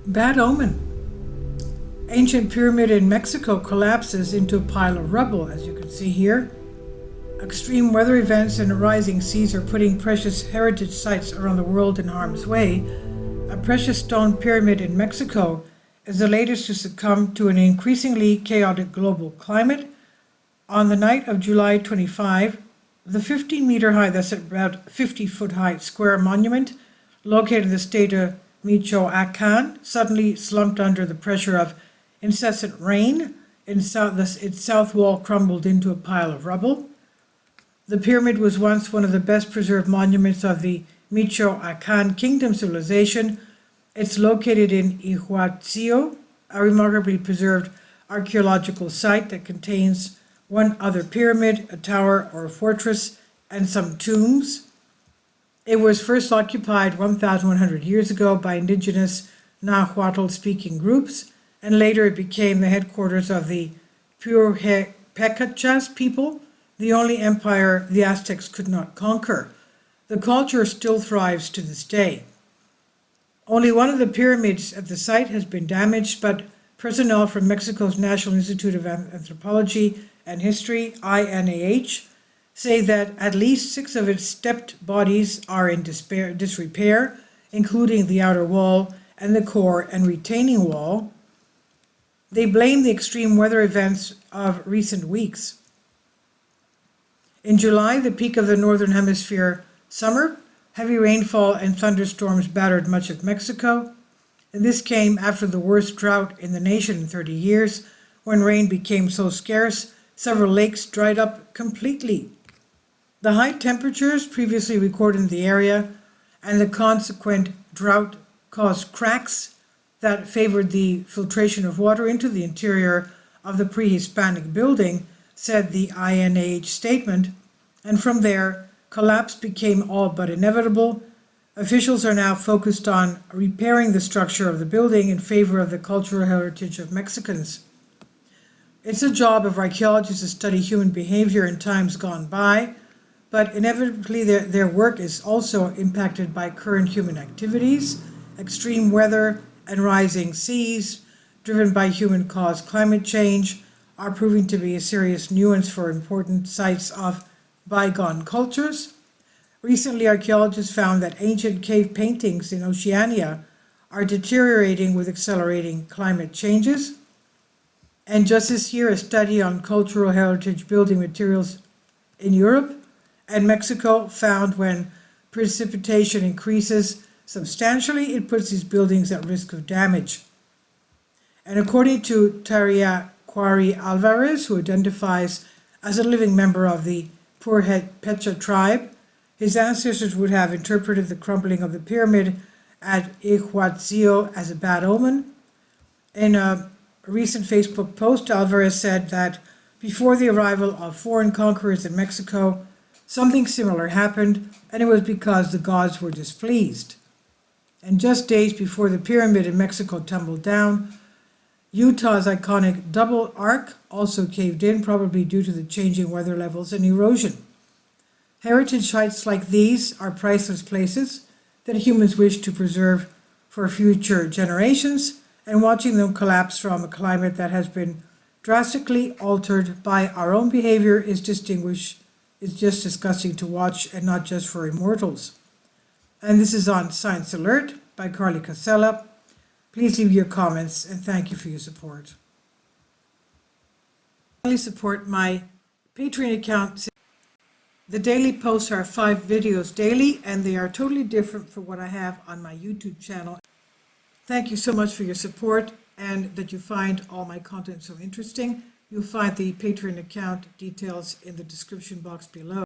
Bad omen. Ancient pyramid in Mexico collapses into a pile of rubble, as you can see here. Extreme weather events and rising seas are putting precious heritage sites around the world in harm's way. A precious stone pyramid in Mexico is the latest to succumb to an increasingly chaotic global climate. On the night of July 25, the 15-meter high, that's about 50-foot high square monument located in the state of Michoacan suddenly slumped under the pressure of incessant rain. Its south wall crumbled into a pile of rubble. The pyramid was once one of the best preserved monuments of the Michoacan kingdom civilization. It's located in Aguayo, a remarkably preserved archaeological site that contains one other pyramid, a tower or a fortress, and some tombs. It was first occupied 1,100 years ago by indigenous Nahuatl-speaking groups, and later it became the headquarters of the Purépechas people, the only empire the Aztecs could not conquer. The culture still thrives to this day. Only one of the pyramids at the site has been damaged, but personnel from Mexico's National Institute of Anthropology and History, INAH, say that at least 6 of its stepped bodies are in disrepair, including the outer wall and the core and retaining wall. They blame the extreme weather events of recent weeks. In July, the peak of the Northern Hemisphere summer, heavy rainfall and thunderstorms battered much of Mexico, and this came after the worst drought in the nation in 30 years, when rain became so scarce, several lakes dried up completely. The high temperatures previously recorded in the area and the consequent drought caused cracks that favored the filtration of water into the interior of the pre-Hispanic building, said the INAH statement, and from there, collapse became all but inevitable. Officials are now focused on repairing the structure of the building in favor of the cultural heritage of Mexicans. It's a job of archaeologists to study human behavior in times gone by, but inevitably their work is also impacted by current human activities. Extreme weather and rising seas, driven by human-caused climate change, are proving to be a serious nuisance for important sites of bygone cultures. Recently, archaeologists found that ancient cave paintings in Oceania are deteriorating with accelerating climate changes. And just this year, a study on cultural heritage building materials in Europe and Mexico found when precipitation increases substantially, it puts these buildings at risk of damage. And according to Taria Quarry Alvarez, who identifies as a living member of the Purépecha tribe, his ancestors would have interpreted the crumbling of the pyramid at Aguayo as a bad omen. In a recent Facebook post, Alvarez said that before the arrival of foreign conquerors in Mexico, something similar happened, and it was because the gods were displeased. And just days before the pyramid in Mexico tumbled down, Utah's iconic double arc also caved in, probably due to the changing weather levels and erosion. Heritage sites like these are priceless places that humans wish to preserve for future generations, and watching them collapse from a climate that has been drastically altered by our own behavior is just disgusting to watch, and not just for immortals. And this is on Science Alert by Carly Casella. Please leave your comments, and thank you for your support. Please support my Patreon account. The daily posts are 5 videos daily, and they are totally different from what I have on my YouTube channel. Thank you so much for your support, and that you find all my content so interesting. You'll find the Patreon account details in the description box below.